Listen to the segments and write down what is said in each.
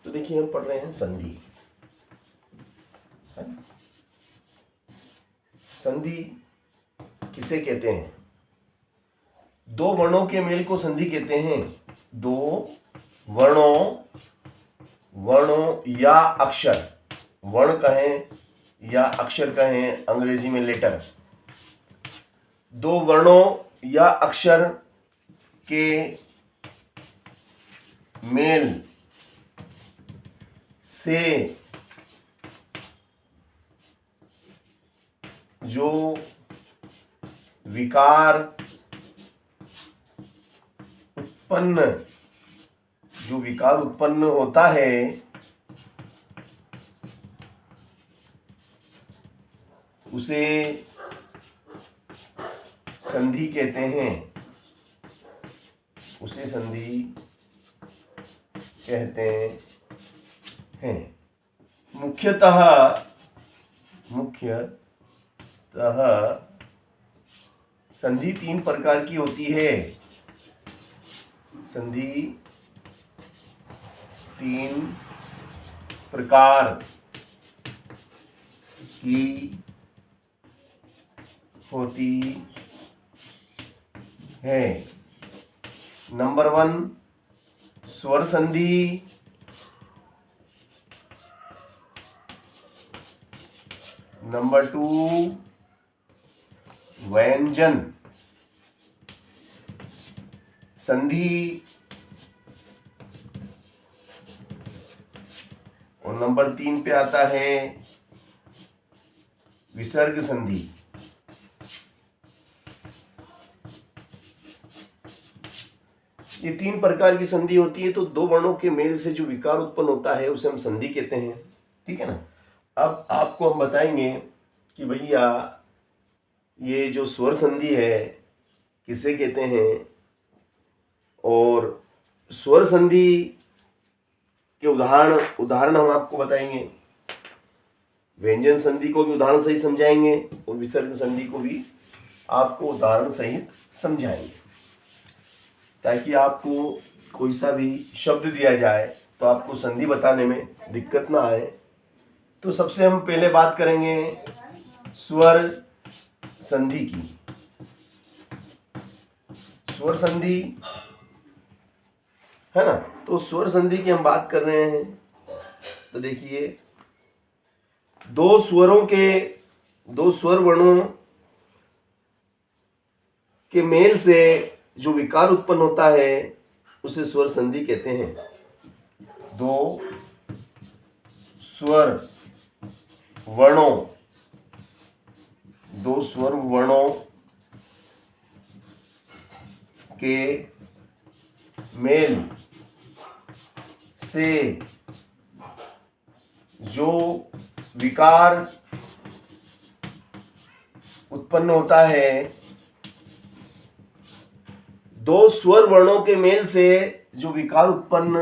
तो देखिए हम पढ़ रहे हैं संधि। संधि किसे कहते हैं? दो वर्णों के मेल को संधि कहते हैं। दो वर्णों या अक्षर, वर्ण कहें या अक्षर कहें, अंग्रेजी में लेटर, दो वर्णों या अक्षर के मेल से जो विकार उत्पन्न होता है उसे संधि कहते हैं। उसे संधि कहते हैं। मुख्यतः संधि तीन प्रकार की होती है। संधि तीन प्रकार की होती है। नंबर 1 स्वर संधि, नंबर 2 व्यंजन संधि और नंबर 3 पे आता है विसर्ग संधि। ये तीन प्रकार की संधि होती है। तो दो वर्णों के मेल से जो विकार उत्पन्न होता है उसे हम संधि कहते हैं। ठीक है ना। अब आपको हम बताएंगे कि भैया ये जो स्वर संधि है किसे कहते हैं, और स्वर संधि के उदाहरण हम आपको बताएंगे। व्यंजन संधि को भी उदाहरण सहित समझाएंगे और विसर्ग संधि को भी आपको उदाहरण सहित समझाएंगे, ताकि आपको कोई सा भी शब्द दिया जाए तो आपको संधि बताने में दिक्कत ना आए। तो सबसे हम पहले बात करेंगे स्वर संधि की। स्वर संधि है ना। तो स्वर संधि की हम बात कर रहे हैं। तो देखिए दो स्वर वर्णों के मेल से जो विकार उत्पन्न होता है उसे स्वर संधि कहते हैं। दो स्वर वर्णों के मेल से जो विकार उत्पन्न होता है, दो स्वर वर्णों के मेल से जो विकार उत्पन्न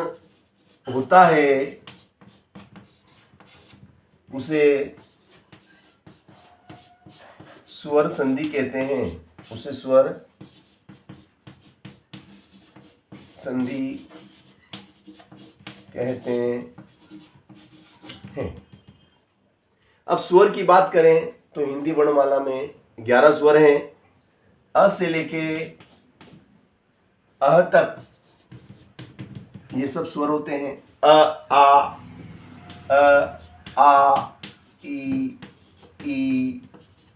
होता है उसे स्वर संधि कहते हैं। उसे स्वर संधि कहते हैं। अब स्वर की बात करें तो हिंदी वर्णमाला में 11 स्वर हैं। अ से लेके अह तक ये सब स्वर होते हैं। आ ई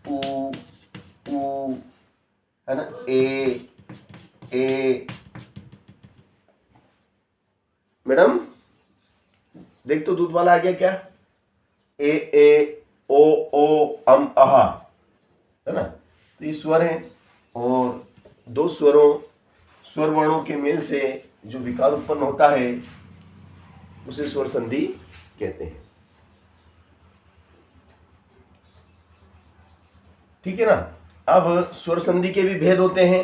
ऊ है ना, ए। मैडम देख तो दूध वाला आ गया क्या? ए ओ अम अह है ना। तो ये स्वर हैं और दो स्वर वर्णों के मेल से जो विकार उत्पन्न होता है उसे स्वर संधि कहते हैं। ठीक है ना। अब स्वर संधि के भी भेद होते हैं।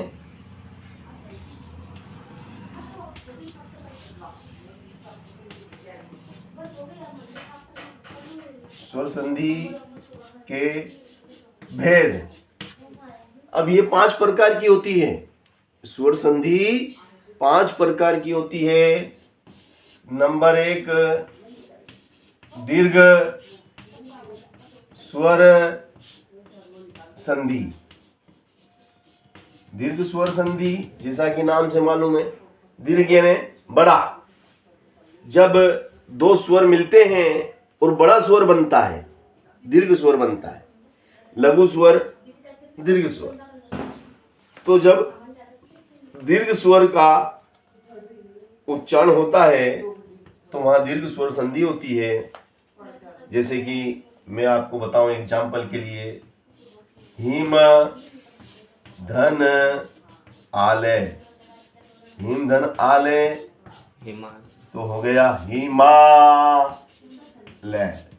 स्वर संधि के भेद, अब ये 5 प्रकार की होती है। स्वर संधि 5 प्रकार की होती है। नंबर 1 दीर्घ स्वर संधि। दीर्घ स्वर संधि जैसा कि नाम से मालूम है, दीर्घ यानी बड़ा। जब दो स्वर मिलते हैं और बड़ा स्वर बनता है, दीर्घ स्वर बनता है। लघु स्वर, दीर्घ स्वर। तो जब दीर्घ स्वर का उच्चारण होता है तो वहां दीर्घ स्वर संधि होती है। जैसे कि मैं आपको बताऊं एग्जाम्पल के लिए, हिम धन आलय। हिम धन आलय तो हो गया हिमालय।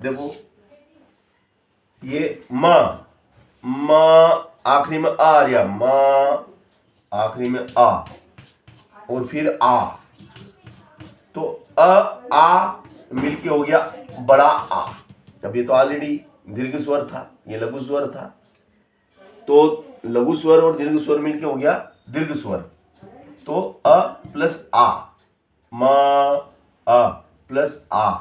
देखो ये म आखिरी में आ रहा, म आखिरी में आ और फिर आ, तो आ मिलके हो गया बड़ा आ। अब ये तो ऑलरेडी दीर्घ स्वर था, ये लघु स्वर था, तो लघु स्वर और दीर्घ स्वर मिलके हो गया दीर्घ स्वर। तो अ प्लस आ, म अ प्लस आ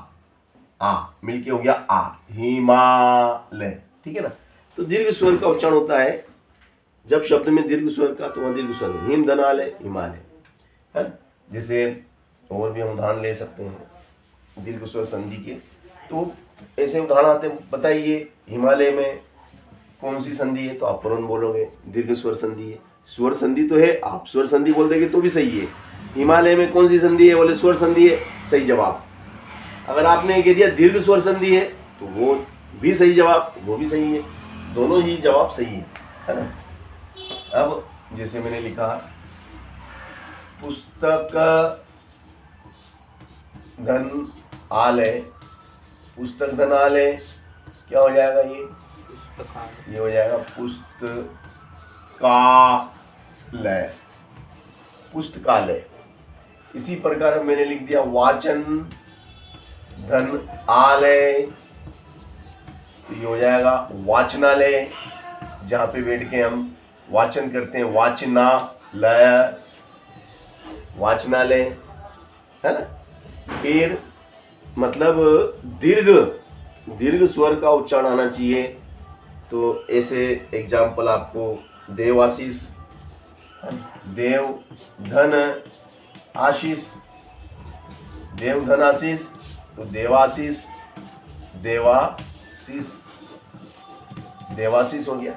मिलके हो गया आ, हिमालय। ठीक है ना। तो दीर्घ स्वर का उच्चारण होता है जब शब्द में दीर्घ स्वर का, तो वहां दीर्घ स्वर, हिम धनालय हिमालय है ना। जैसे और भी हम उदाहरण ले सकते हैं दीर्घ स्वर संधि के। तो ऐसे उदाहरण आते हैं, बताइए हिमालय में कौन सी संधि है, तो आप फौरन बोलोगे दीर्घ स्वर संधि है। स्वर संधि तो है, आप स्वर संधि बोल देंगे तो भी सही है। हिमालय में कौन सी संधि है, बोले स्वर संधि है, सही जवाब। अगर आपने कह दिया दीर्घ स्वर संधि है तो वो भी सही जवाब, वो भी सही है, दोनों ही जवाब सही है ना। अब जैसे मैंने लिखा पुस्तक धन आलय, पुस्तक धन आलय क्या हो जाएगा, ये हो जाएगा पुस्तकालय, पुस्तकालय। इसी प्रकार मैंने लिख दिया वाचन धन आलय, तो ये हो जाएगा वाचनालय, जहाँ पे बैठ के हम वाचन करते हैं, वाचनालय, वाचनालय है ना। फिर मतलब दीर्घ स्वर का उच्चारण आना चाहिए। तो ऐसे एग्जाम्पल आपको देवाशीष, देव धन आशीष, देव धन आशीष, तो देवाशीष, देवाशीष, देवाशीष हो गया।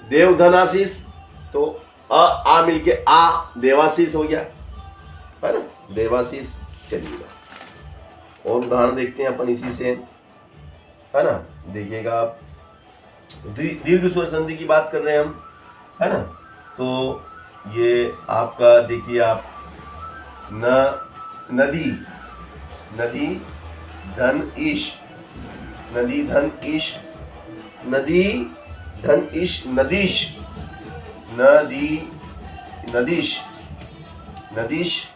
देव धन आशीष तो आ मिलके आ देवाशीष हो गया है ना, देवाशीष। चलिएगा और उदाहरण देखते हैं अपन इसी से है ना। देखिएगा आप, दीर्घ स्वर संधि की बात कर रहे हैं हम है ना। तो ये आपका देखिए आप, नदी, नदी धन ईश, नदी धन ईश, नदी धन ईश, नदीश, नदी नदीश, नदीश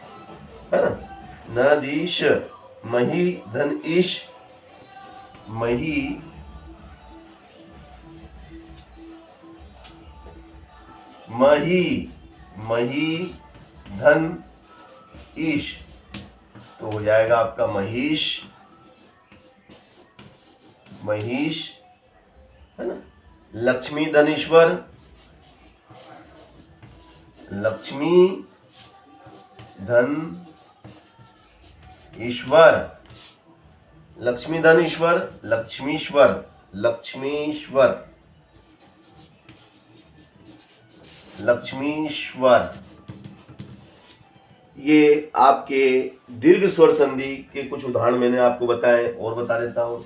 है ना, नदीश। मही धन ईश, मही, मही, मही धन ईश, तो हो जाएगा आपका महिष, महिष है ना। लक्ष्मी धनेश्वर, लक्ष्मी धन ईश्वर, लक्ष्मी धन ईश्वर, लक्ष्मीश्वर, लक्ष्मीश्वर, लक्ष्मीश्वर। ये आपके दीर्घ स्वर संधि के कुछ उदाहरण मैंने आपको बताए और बता देता हूं।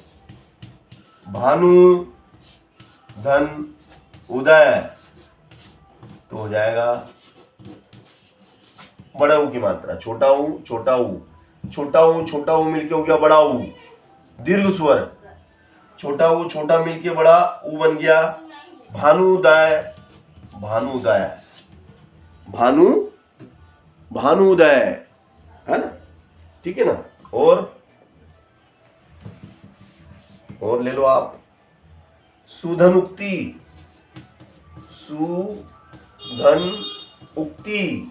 भानु धन उदय, तो हो जाएगा बड़ा ऊ की मात्रा, छोटा ऊ, छोटा ऊ, छोटा ऊ, छोटा ऊ मिलके हो गया बड़ा ऊ, दीर्घ स्वर। छोटा ऊ छोटा मिलके बड़ा ऊ बन गया भानुदय, भानुदय, भानु, भानुदय है ना। ठीक है ना। और ले लो आप, सुधन उक्ति, सुधन उक्ति,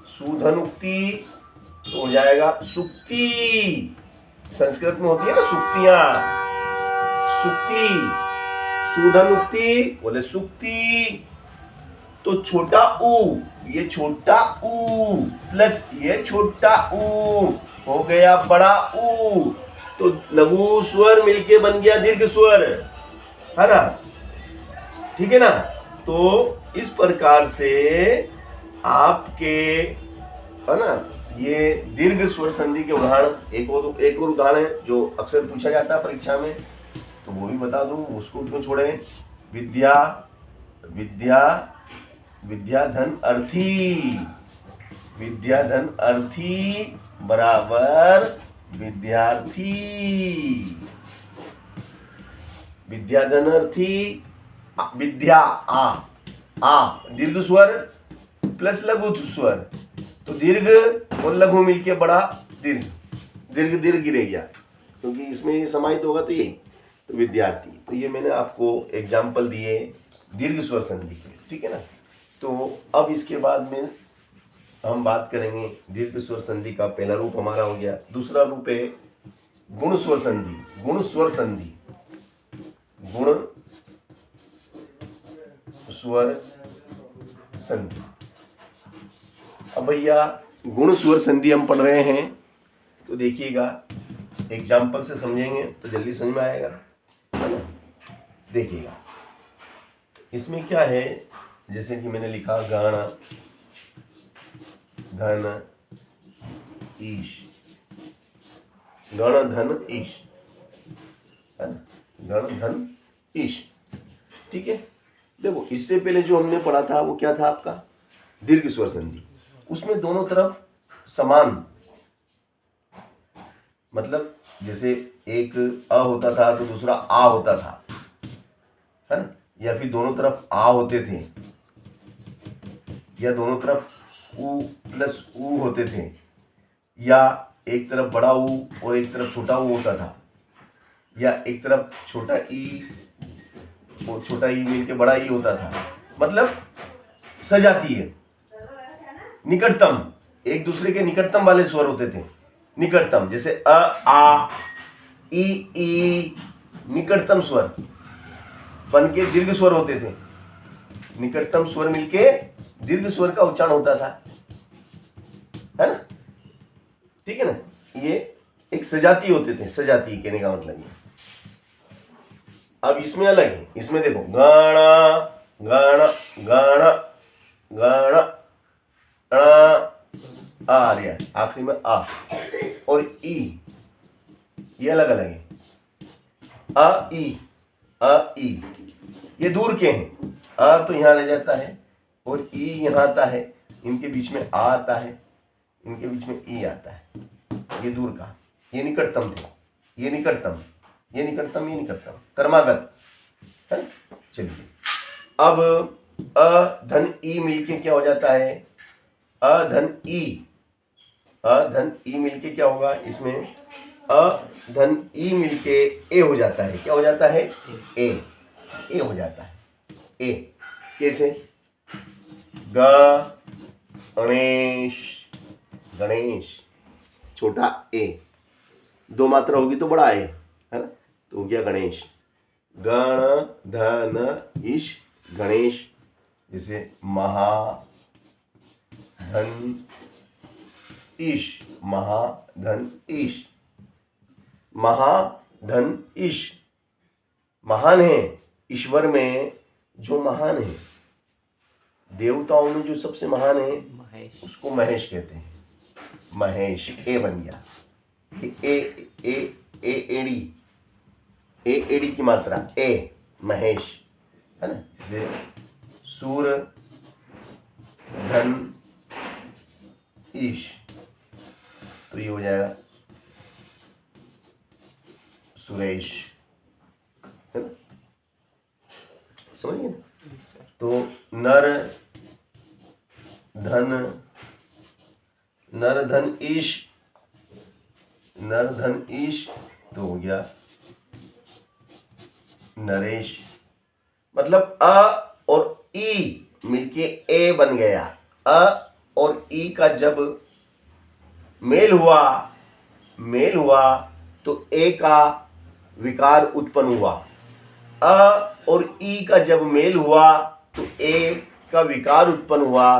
सुधन उक्ति तो हो जाएगा सुक्ति। संस्कृत में होती है ना सुक्तियां, सुक्ति, सुधन उक्ति बोले सुक्ति। तो छोटा ऊ, ये छोटा ऊ प्लस ये छोटा ऊ हो गया बड़ा ऊ। तो लघु स्वर मिलके बन गया दीर्घ स्वर, है ना, ठीक है ना। तो इस प्रकार से आपके, है ना, ये दीर्घ स्वर संधि के उदाहरण एक और उदाहरण है जो अक्सर पूछा जाता है परीक्षा में, तो वो भी बता दूं, उसको क्यों छोड़े। विद्या, विद्या, विद्याधन अर्थी, विद्याधन अर्थी बराबर विद्यार्थी, विद्याधन अर्थी, विद्या आ दीर्घ स्वर प्लस लघु स्वर, तो दीर्घ और लघु मिलके बड़ा दीर्घ, दीर्घ दीर्घ गिरे गया क्योंकि इसमें समाहित होगा तो ये, तो विद्यार्थी। तो ये मैंने आपको एग्जाम्पल दिए दीर्घ स्वर संधि के, ठीक है ना। तो अब इसके बाद में हम बात करेंगे दीर्घ स्वर संधि का पहला रूप हमारा हो गया। दूसरा रूप है गुण स्वर संधि, गुण स्वर संधि, गुण स्वर संधि। अब भैया गुण स्वर संधि हम पढ़ रहे हैं तो देखिएगा एग्जाम्पल से समझेंगे तो जल्दी समझ में आएगा, है ना। देखिएगा इसमें क्या है, जैसे कि मैंने लिखा गण धन ईश, गण धन ईश, है ना, गण धन ईश, ठीक है। देखो इससे पहले जो हमने पढ़ा था वो क्या था आपका दीर्घ स्वर संधि, उसमें दोनों तरफ समान, मतलब जैसे एक अ होता था तो दूसरा आ होता था, है ना, या फिर दोनों तरफ आ होते थे, या दोनों तरफ उ प्लस उ होते थे, या एक तरफ बड़ा उ और एक तरफ छोटा उ होता था, या एक तरफ छोटा ई और छोटा ई मिलके बड़ा ई होता था। मतलब सजातीय, निकटतम, एक दूसरे के निकटतम वाले स्वर होते थे, निकटतम, जैसे अ आ ई निकटतम स्वर बन के दीर्घ स्वर होते थे, निकटतम स्वर मिलके दीर्घ स्वर का उच्चारण होता था, है ना, ठीक है ना। ये एक सजाती होते थे, सजाती कहने का मतलब ये। अब इसमें अलग है, इसमें देखो गण गण गण गण आ रहा, आखिरी में आ और ई, ये अलग अलग है, अ ई ये दूर के हैं, अ तो यहाँ रह जाता है और ई यहाँ आता है, इनके बीच में आ आता है, इनके बीच में ई आता है, ये दूर का, ये निकटतम थे, ये निकटतम, ये निकटतम, ये निकटतम, कर्मागत है। चलिए अब अ धन ई मिलके क्या हो जाता है, अ धन ई मिलके क्या होगा, इसमें अ धन ई मिलके ए हो जाता है, क्या हो जाता है, ए हो जाता है, ए कैसे, गणेश, गणेश छोटा ए, दो मात्रा होगी तो बड़ा ए, है ना, तो हो गया गणेश, गण धन ईश गणेश। जैसे महाधन ईश, महाधन ईश, महाधन ईश, महान है, ईश्वर में जो महान है, देवताओं में जो सबसे महान है महेश, उसको महेश कहते हैं, महेश, ए बन गया, ए एड़ी की मात्रा ए, महेश, है ना। जैसे सूर धन ईश, तो ये हो जाएगा सुरेश, है ना, समझिए। तो नर धन ईश, नर धन ईश, तो हो गया नरेश। मतलब अ और ई मिलके ए बन गया, अ और ई का जब मेल हुआ तो ए का विकार उत्पन्न हुआ। अ और ई का जब मेल हुआ तो ए का विकार उत्पन्न हुआ,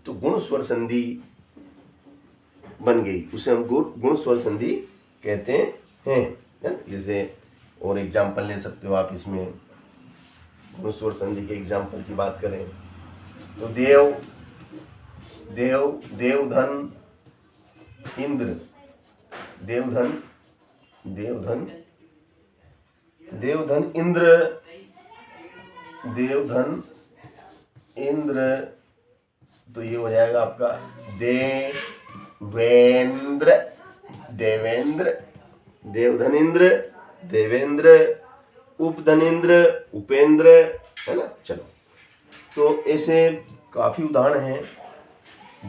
तो गुण स्वर संधि बन गई, उसे हम गुण स्वर संधि कहते हैं। जैसे और एग्जाम्पल ले सकते हो आप इसमें, गुण स्वर संधि के एग्जाम्पल की बात करें तो देवधन इंद्र, देवधन इंद्र, तो ये हो जाएगा आपका देवेंद्र, उपधनेन्द्र, उपेंद्र, है ना। चलो, तो ऐसे काफी उदाहरण हैं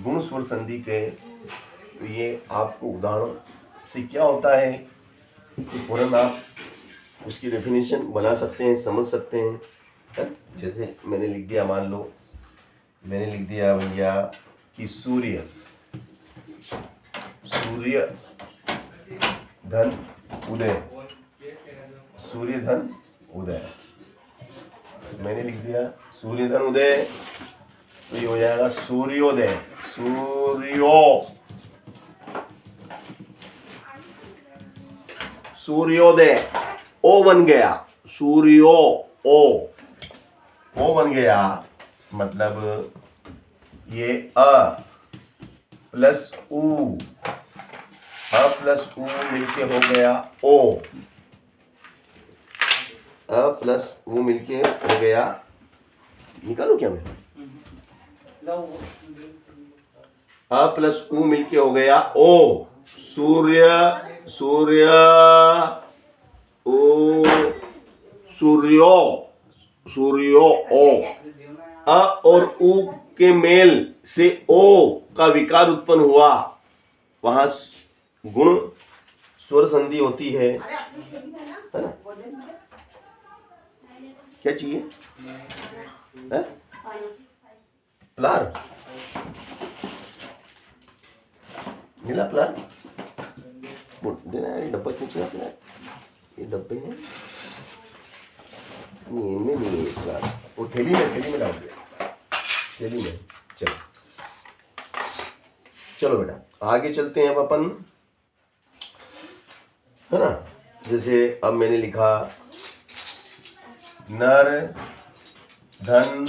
गुण स्वर संधि के। तो ये आपको उदाहरण से क्या होता है कि फौरन आप उसकी डेफिनेशन बना सकते हैं, समझ सकते हैं, है? जैसे मैंने लिख दिया, मान लो मैंने लिख दिया भैया कि सूर्य धन उदय, सूर्य धन उदय, मैंने लिख दिया सूर्य धन उदय, तो ये हो जाएगा सूर्योदय, सूर्योदय, ओ बन गया, ओ बन गया, मतलब ये अ प्लस उ मिलके हो गया ओ, अ प्लस उ मिलके हो गया, निकालो क्या मैं, अ प्लस उ मिलके हो गया ओ, सूर्यो ओ, अ और उ के मेल से ओ का विकार उत्पन्न हुआ, वहां गुण स्वर संधि होती है ना। क्या चाहिए, प्लार मिला, प्लार देना है, डब्बा खींचना प्लार, ये डब्बे हैं नहीं, इनमें नहीं है प्लार, वो थैली में डाल दिया, थैली में। चलो बेटा आगे चलते हैं अब अपन, है ना। जैसे अब मैंने लिखा नर धन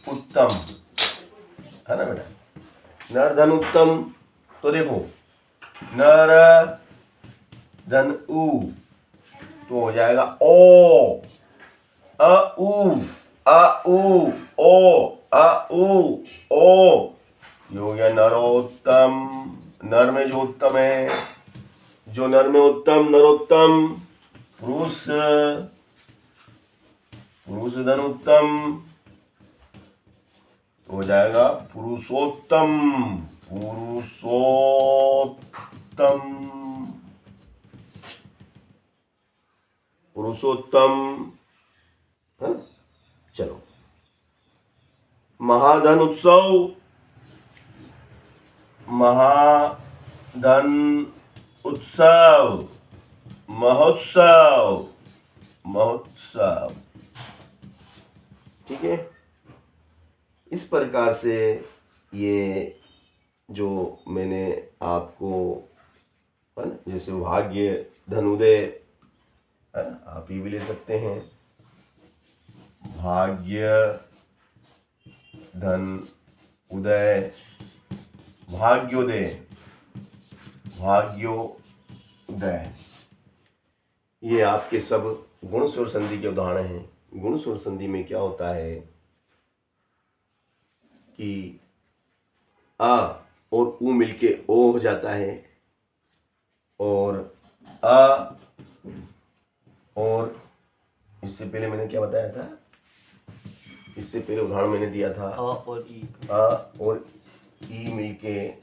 उत्तम, है ना बेटा, नर धन उत्तम, तो देखो नर धन उ, तो हो जाएगा ओ, अ उ ओ, ये हो गया नरोत्तम, नर में जो उत्तम है, जो नर में उत्तम, नरोत्तम, पुरुष धन उत्तम, तो हो जाएगा पुरुषोत्तम, है ना। चलो, महाधन उत्सव, महोत्सव, ठीक है। इस प्रकार से ये जो मैंने आपको, है ना, जैसे भाग्य धनुदय, है ना, आप ये भी ले सकते हैं, भाग्य धन उदय, भाग्योदय, ये आपके सब गुण स्वर संधि के उदाहरण हैं। गुण स्वर संधि में क्या होता है कि आ और उ मिलके ओ हो जाता है, और अ और इससे पहले मैंने क्या बताया था, इससे पहले उदाहरण मैंने दिया था अ और ई मिलके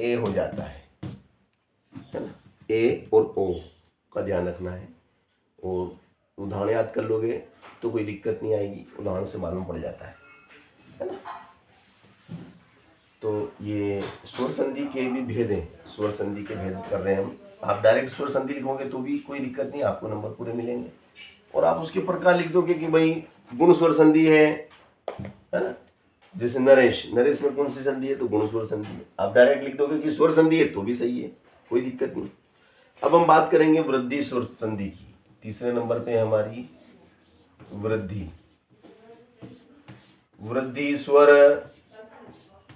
ए हो जाता है ना। ए और ओ का ध्यान रखना है, और उदाहरण याद कर लोगे तो कोई दिक्कत नहीं आएगी, उदाहरण से मालूम पड़ जाता है ना। तो ये स्वर संधि के भी भेद हैं, स्वर संधि के भेद कर रहे हैं हम। आप डायरेक्ट स्वर संधि लिखोगे तो भी कोई दिक्कत नहीं, आपको नंबर पूरे मिलेंगे। और आप उसके प्रकार लिख दोगे कि भाई गुण स्वर संधि है ना, जैसे नरेश, नरेश में कौन सी संधि है, तो गुण स्वर संधि है। आप डायरेक्ट लिख दोगे कि स्वर संधि है तो भी सही है, कोई दिक्कत नहीं। अब हम बात करेंगे वृद्धि स्वर संधि की। तीसरे नंबर पे हमारी वृद्धि, वृद्धि स्वर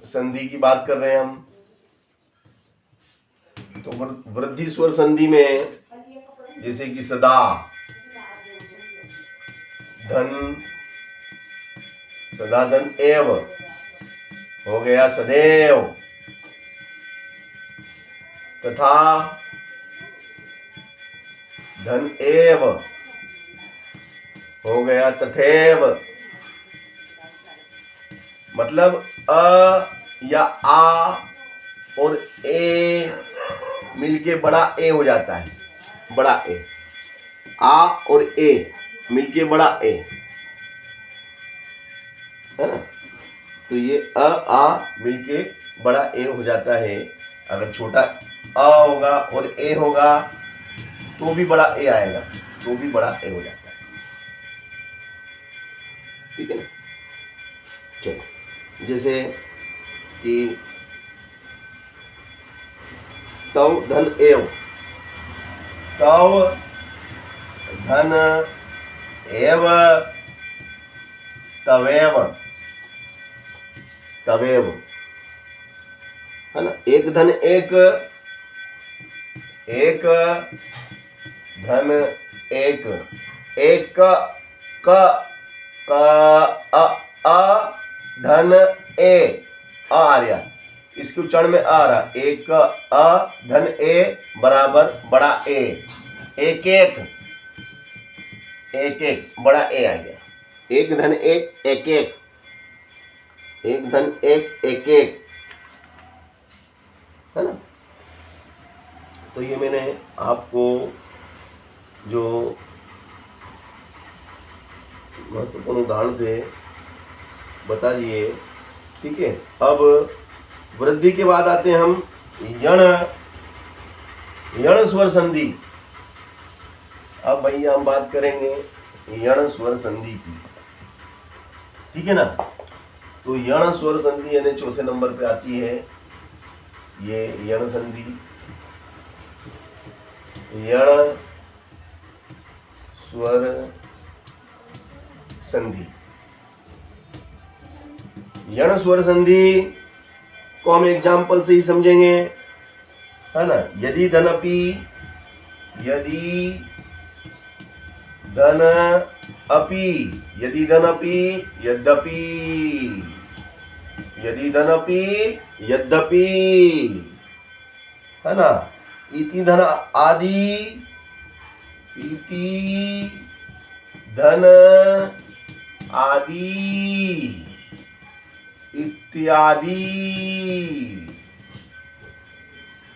संधि की बात कर रहे हैं हम। तो वृद्धि स्वर संधि में जैसे कि सदा, धन, सदा धन एव हो गया सदैव, तथा धन एव हो गया तथैव। मतलब अ या आ और ए मिलके बड़ा ए हो जाता है, बड़ा ए। आ और ए मिलके बड़ा ए है ना, तो ये अ आ मिलके बड़ा ए हो जाता है। अगर छोटा अ होगा और ए होगा तो भी बड़ा ए आएगा, तो भी बड़ा ए हो जाता है। ठीक है ना। चलो, जैसे कि तव धन एव, तव धन एव तवेव, तवेव है ना। एक धन एक, एक धन एक, एक क अ धन ए, आ रहा, इसके उच्चारण में आ रहा, एक अ धन ए बराबर बड़ा ए, एक एक, एक एक बड़ा ए आ गया। एक धन एक, एक एक, एक धन एक, एक एक है ना। तो ये मैंने आपको जो महत्वपूर्ण उदाहरण थे बता दिए। ठीक है। अब वृद्धि के बाद आते हैं हम यण, यण स्वर संधि। अब भैया हम बात करेंगे यण स्वर संधि की। ठीक है ना। तो यण स्वर संधि यानी चौथे नंबर पे आती है ये यण संधि, यण स्वर संधि। यण स्वर संधि को हम एग्जाम्पल से ही समझेंगे, है ना। यदि धनपि, यदि धन अपि, यदि धनपि यद्यपि, यदि धनपि यद्यपि है ना। इति धन आदि, इति धन आदि इत्यादि।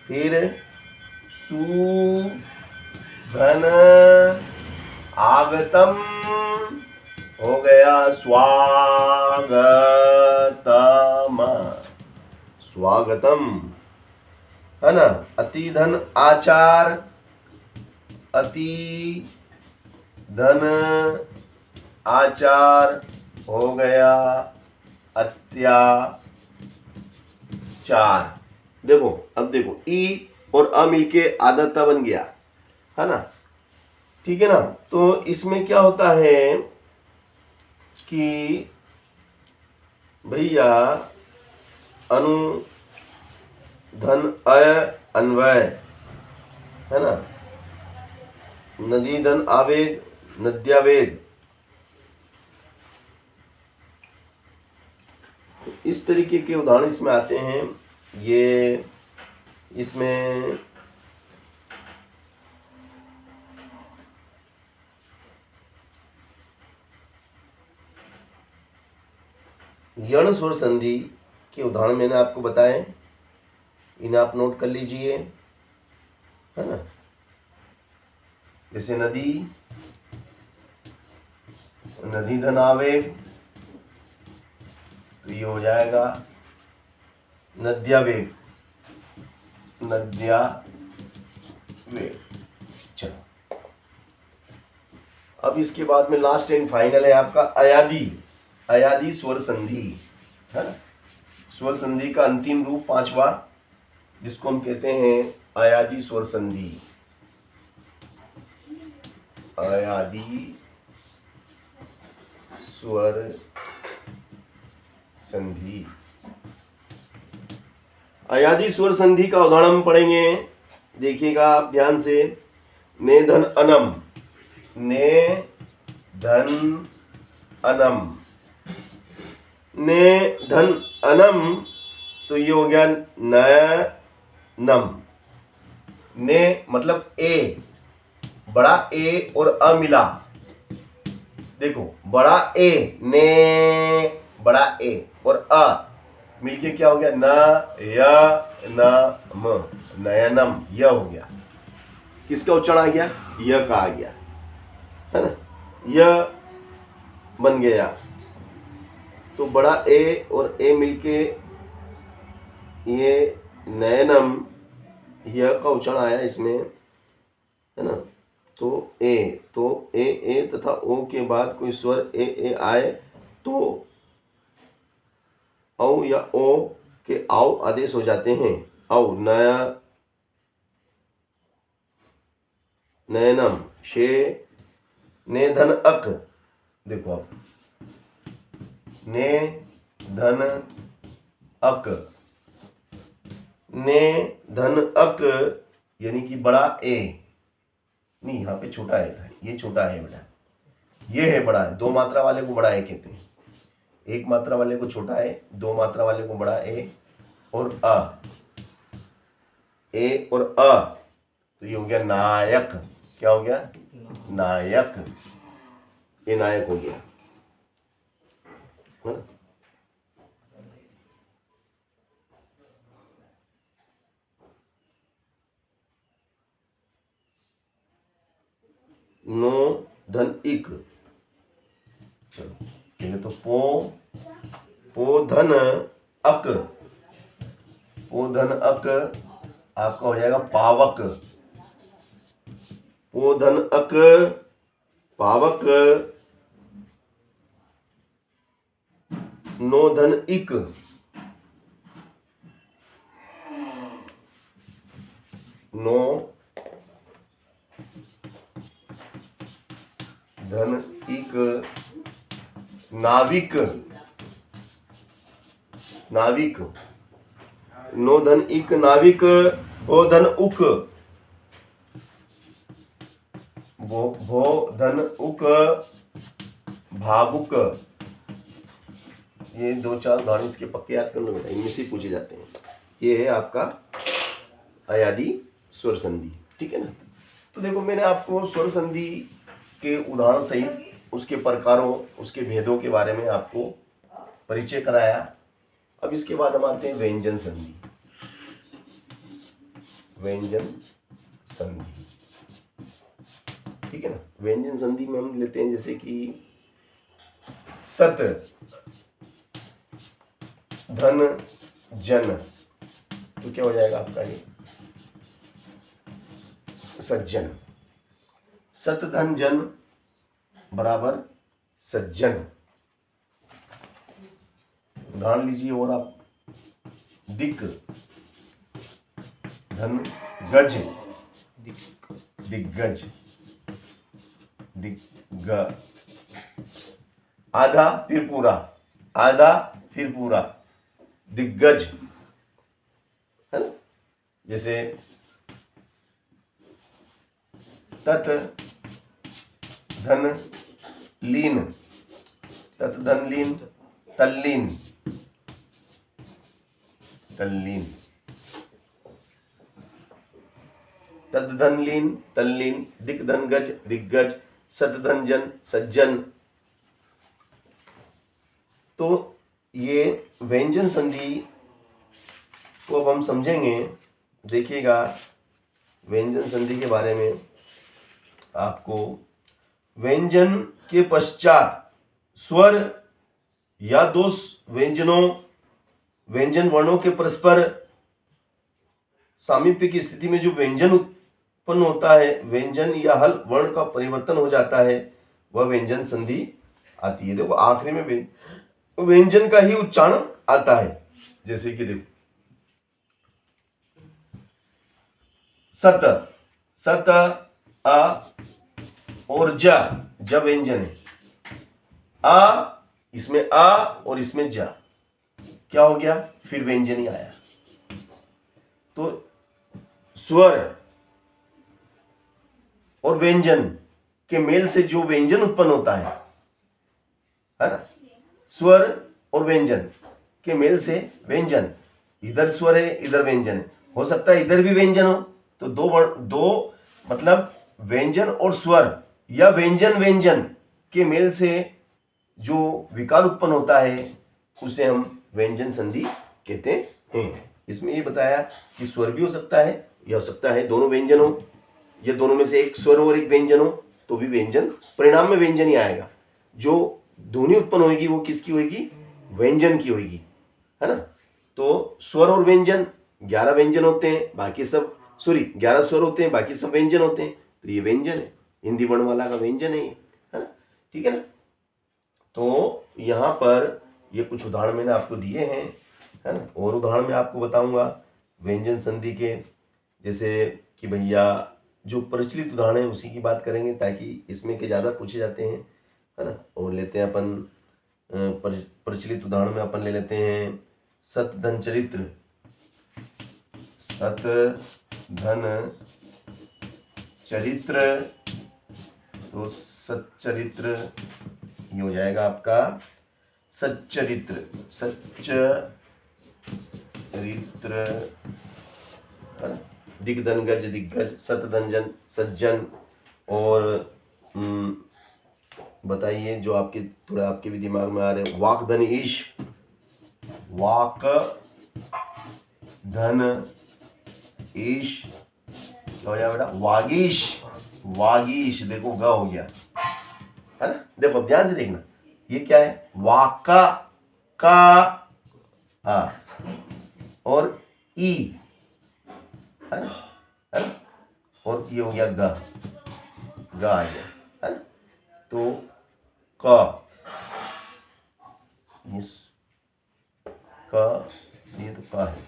फिर सु धन आगतम हो गया स्वागतम, स्वागतम है ना। अति धन आचार, अति धन आचार हो गया अत्याचार। देखो, अब देखो ई और अ मिलके आदता बन गया, है ना। ठीक है ना। तो इसमें क्या होता है कि भैया अनु धन अय अन्वय है ना, नदी धन आवेग, नद्यावेग। इस तरीके के उदाहरण इसमें आते हैं। ये इसमें यण स्वर संधि के उदाहरण मैंने आपको बताए, इन्हें आप नोट कर लीजिए, है ना। जैसे नदी, नदी धन आवेग, तो ये हो जाएगा नद्यावेग, नद्यावेग। चलो अब इसके बाद में लास्ट एंड फाइनल है आपका अयादी, अयादी स्वर संधि है ना। स्वर संधि का अंतिम रूप पांचवा, जिसको हम कहते हैं अयादी स्वर संधि, अयादी स्वर संधि। अयादी स्वर संधि का उदाहरण हम पढ़ेंगे, देखिएगा आप ध्यान से। ने धन अनम, ने धन अनम, ने धन अनम, तो ये हो गया न नम। ने मतलब ए, बड़ा ए और अ मिला, देखो बड़ा ए, ने बड़ा ए और अ मिलके क्या हो गया, न य न म, नयनम, यह हो गया। किसका उच्चारण आ गया, य का आ गया है ना, यह बन गया। तो बड़ा ए और ए मिलके ये नयनम, यह का उच्चारण आया इसमें है ना। तो ए तथा ओ के बाद कोई स्वर ए आए तो औ या ओ के आओ आदेश हो जाते हैं। औ नया, नयनम, शे, ने धन अक, देखो आप, ने धन अक, ने धन अक, यानी कि बड़ा ए, नहीं यहाँ पे छोटा ए था, ये छोटा है बेटा, ये है बड़ा है। दो मात्रा वाले को बड़ा ए कहते हैं, एक मात्रा वाले को छोटा ए, दो मात्रा वाले को बड़ा ए और अ, ए और अ, तो ये हो गया नायक। क्या हो गया, नायक, ये नायक हो गया है ना। नो धन इक, चलो ठीक है, तो पो धन अक, पो धन अक आपका हो जाएगा पावक, पो धन अक पावक। नो धन इक, नो धन इक नाविक, नाविक, नो धन इक नाविक, ओ धन उक, भो धन उक भावुक। ये दो चार उदाहरण इसके पक्के याद कर लो बेटा, इनमें से पूछे जाते हैं। ये है आपका अयादी स्वर संधि, ठीक है ना। तो देखो मैंने आपको स्वर संधि के उदाहरण सहित उसके प्रकारों, उसके भेदों के बारे में आपको परिचय कराया। अब इसके बाद हम आते हैं व्यंजन संधि, व्यंजन संधि, ठीक है ना। व्यंजन संधि में हम लेते हैं जैसे कि सत धन जन, तो क्या हो जाएगा आपका ये सज्जन, सत धन जन बराबर सज्जन। उदाहरण लीजिए और आप, दिक धन गज, दिग्गज, दिग्ग, आधा फिर पूरा, आधा फिर पूरा, दिग्गज है ना। जैसे तत् धन लीन, तत् धन लीन तल्लीन, तल्लीन, तत् धन लीन तल्लीन, दिक धन गज दिग्गज, सत धन जन सज्जन। तो ये व्यंजन संधि को अब हम समझेंगे। देखिएगा व्यंजन संधि के बारे में आपको, व्यंजन के पश्चात स्वर या दो व्यंजनों व्यंजन वर्णों के परस्पर सामीप्य की स्थिति में जो व्यंजन उत्पन्न होता है, व्यंजन या हल वर्ण का परिवर्तन हो जाता है, वह व्यंजन संधि आती है। देखो आखिरी में व्यंजन का ही उच्चारण आता है। जैसे कि देखो सत, सत अ और जा, ज व्यंजन है। आ, इसमें आ और इसमें जा, क्या हो गया, फिर व्यंजन ही आया। तो स्वर और व्यंजन के मेल से जो व्यंजन उत्पन्न होता है ना, स्वर और व्यंजन के मेल से व्यंजन, इधर स्वर है इधर व्यंजन है, हो सकता है इधर भी व्यंजन हो, तो दो मतलब व्यंजन और स्वर या व्यंजन व्यंजन के मेल से जो विकार उत्पन्न होता है उसे हम व्यंजन संधि कहते हैं। इसमें ये बताया कि स्वर भी हो सकता है, या हो सकता है दोनों व्यंजन हो, या दोनों में से एक स्वर और एक व्यंजन हो, तो भी व्यंजन, परिणाम में व्यंजन ही आएगा। जो ध्वनि उत्पन्न होगी वो किसकी होगी, व्यंजन की होगी, है ना। तो स्वर और व्यंजन 11 व्यंजन होते हैं, बाकी सब 11 स्वर होते हैं, बाकी सब व्यंजन होते हैं, तो ये व्यंजन है, हिंदी वर्णमाला का व्यंजन है ना, ठीक है ना। तो यहाँ पर ये कुछ उदाहरण मैंने आपको दिए हैं, है ना, और उदाहरण मैं आपको बताऊंगा व्यंजन संधि के। जैसे कि भैया जो प्रचलित उदाहरण है उसी की बात करेंगे, ताकि इसमें के ज़्यादा पूछे जाते हैं, है ना। और लेते हैं अपन प्रचलित उदाहरण में अपन ले लेते हैं सत धन चरित्र। सत धन चरित्र, तो सच्चरित्र ये हो जाएगा आपका सच्चरित्र, सच्चरित्र, दिग्धनगज दिग्गज, सतधनजन सज्जन। और बताइए जो आपके थोड़ा आपके भी दिमाग में आ रहे, वाक धन ईश, वाक धन ईश, क्या हो जाएगा बेटा, वागीश, वागीश, देखो ग हो गया, है ना। देखो ध्यान से देखना, ये क्या है, वाका का आ और ई, है ना, है ना, और ये हो गया ग, ग आ गया, है ना। तो क, ये तो क है,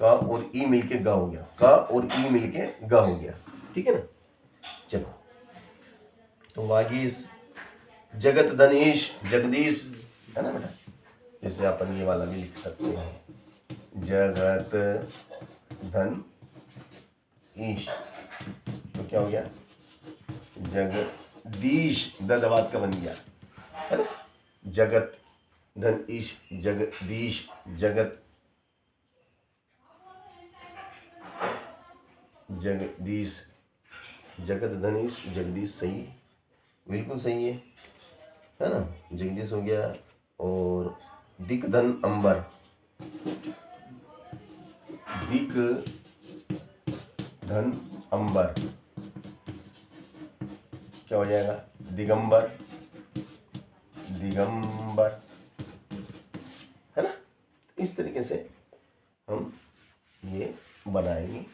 क और ई मिलके ग हो गया, क और ई मिलके ग हो गया, ठीक है ना। चलो, तो वागीश, जगत धनीश, जगदीश, है ना बेटा। जैसे अपन ये वाला भी लिख सकते हैं, जगत धन ईश, तो क्या हो गया, जगदीश, दवात का बन गया, है ना। जगत धन ईश, जगदीश, जगत जगदीश, जगत धनीश, जगदीश, सही, बिल्कुल सही है ना, जगदीश हो गया। और दिक धन अंबर, दिक धन अंबर, क्या हो जाएगा, दिगंबर, दिगंबर, है ना। इस तरीके से हम ये बनाएंगे।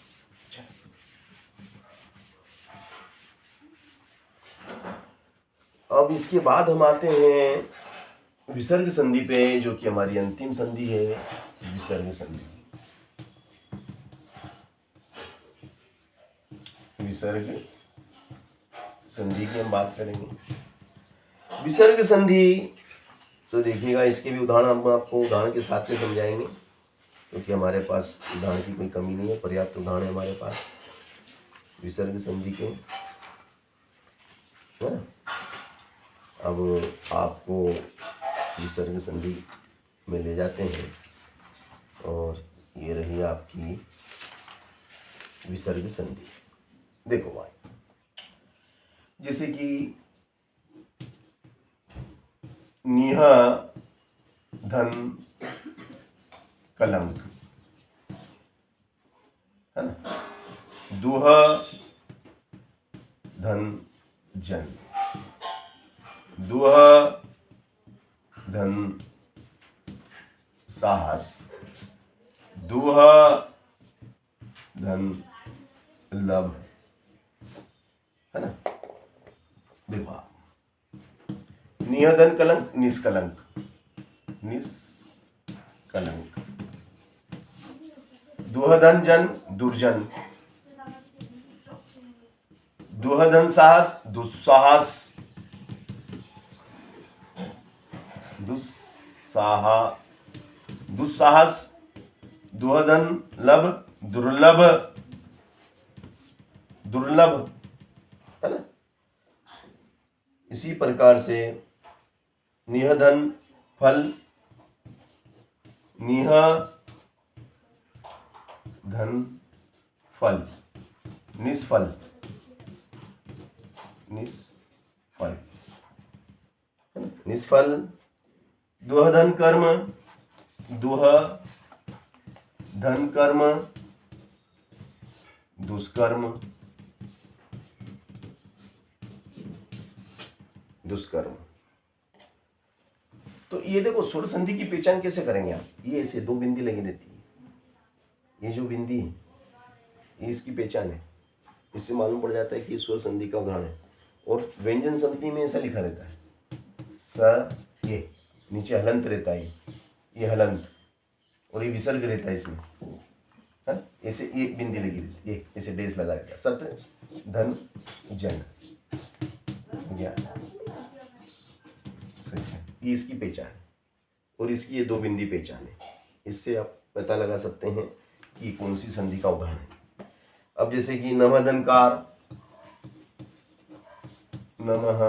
अब इसके बाद हम आते हैं विसर्ग संधि पे, जो कि हमारी अंतिम संधि है, विसर्ग संधि। विसर्ग संधि की हम बात करेंगे। विसर्ग संधि, तो देखिएगा इसके भी उदाहरण हम आपको उदाहरण के साथ में समझाएंगे, क्योंकि हमारे पास उदाहरण की कोई कमी नहीं है, पर्याप्त उदाहरण है हमारे पास विसर्ग संधि के, है ना। अब आपको विसर्ग संधि में ले जाते हैं, और ये रही आपकी विसर्ग संधि। देखो भाई, जैसे कि निह धन कलंक, है ना, दुह धन जन, दुह धन दुस्साहस, दुह धन लभ, है ना। देखो आप, निहधन कलंक निष्कलंक, निष्कलंक, दुहधन जन दुर्जन, दुहधन साहस दुस्साहस, दुस्साहस, दुहधन लभ दुर्लभ, दुर्लभ, है ना। इसी प्रकार से निहधन फल, निहधन फल, निष्फल, निष्फल, निष्फल, दुहधन कर्म, दुह धन कर्म, दुष्कर्म, दुष्कर्म। तो ये देखो स्वर संधि की पहचान कैसे करेंगे आप, ये ऐसे दो बिंदी लगी रहती है, ये जो बिंदी है ये इसकी पहचान है, इससे मालूम पड़ जाता है कि स्वर संधि का उदाहरण है। और व्यंजन संधि में ऐसा लिखा रहता है, स ये नीचे हलंत रहता है, ये हलंत, और ये विसर्ग रहता है इसमें, है। ऐसे ये बिंदी लगी रहती है, ये ऐसे डेस लगा रहता है, सत धन जन, ये इसकी पहचान है। और इसकी ये दो बिंदी पहचान है, इससे आप पता लगा सकते हैं कि कौन सी संधि का उदाहरण है। अब जैसे कि नमः धनकार, नमः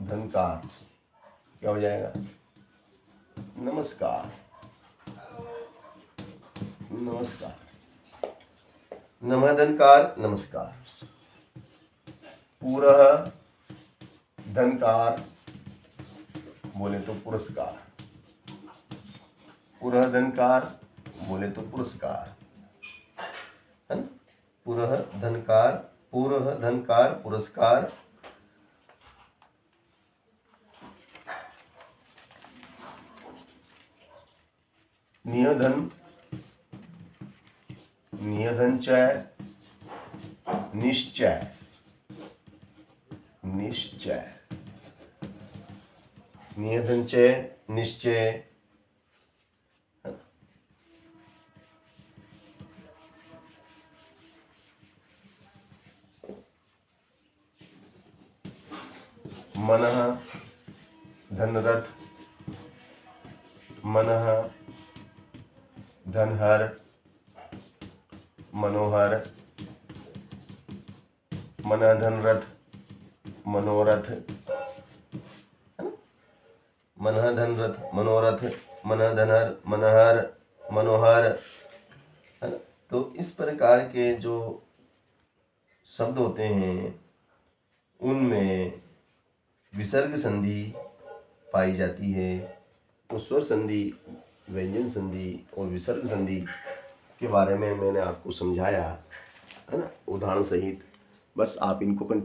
धनकार क्या हो जाएगा, नमस्कार, नमस्कार, नमः धनकार नमस्कार, पूरः धनकार बोले तो पुरस्कार, पूरः धनकार बोले तो पुरस्कार, है ना। पूरः धनकार पुरस्कार, निहधन, निहधनचय, निश्चय, निश्चय, निहधनचय निश्चय, मनः धनरथ, मनः धनहर, मनोहर, मनः धनरथ मनोरथ, मनः धनरथ मनोरथ, मनः धनहर मनहर मनोहर, है ना। तो इस प्रकार के जो शब्द होते हैं उनमें विसर्ग संधि पाई जाती है। तो स्वर संधि, व्यंजन संधि और विसर्ग संधि के बारे में मैंने आपको समझाया, है ना, उदाहरण सहित। बस आप इनको कंठ